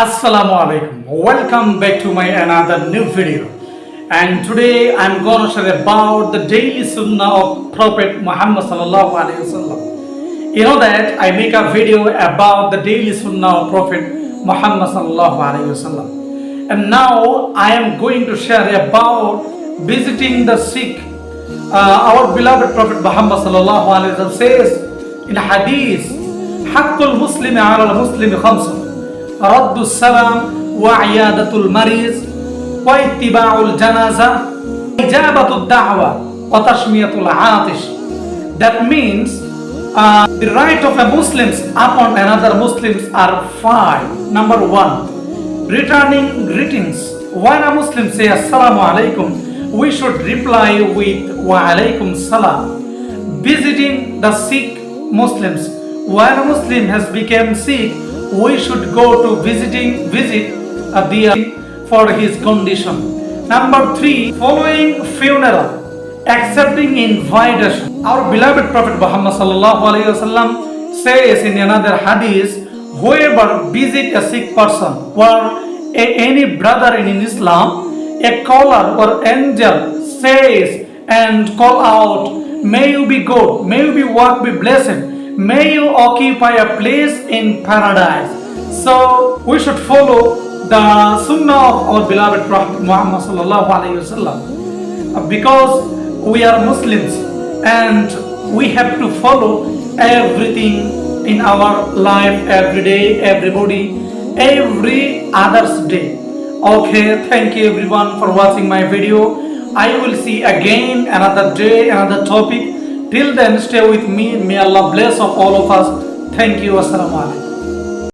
Assalamu alaikum. Welcome back to my another new video. And today I'm going to share about the daily sunnah of Prophet Muhammad sallallahu alaihi wasallam. You know that I make a video about the daily sunnah of Prophet Muhammad sallallahu alaihi wasallam. And now I am going to share about visiting the sick. Our beloved Prophet Muhammad sallallahu alaihi wasallam says in hadith, "Haqqul Muslimi ala al-Muslimi khamsun." رد السلام وعيادة المريض واتباع الجنازة إجابة الدعوة وتشمية العاطش. That means the right of a Muslims upon another Muslims are five. Number one, returning greetings. When a Muslim say Assalamu alaikum, we should reply with Wa alaikum salam. Visiting the sick Muslims. When a Muslim has become sick, we should go to visit for his condition. Number three, following funeral, accepting invitation. Our beloved Prophet Muhammad sallallahu alaihi wasallam says in another hadith, whoever visit a sick person or any brother in Islam, a caller or angel says and call out, may you be good, may you be walk be blessed, may you occupy a place in paradise. So we should follow the sunnah of our beloved Prophet Muhammad sallallahu alaihi wasallam because we are Muslims and we have to follow everything in our life every day, everybody, every other's day. Okay, thank you everyone for watching my video. I will see again another day, another topic. Till then, stay with me. May Allah bless of all of us. Thank you. Assalamu alaikum.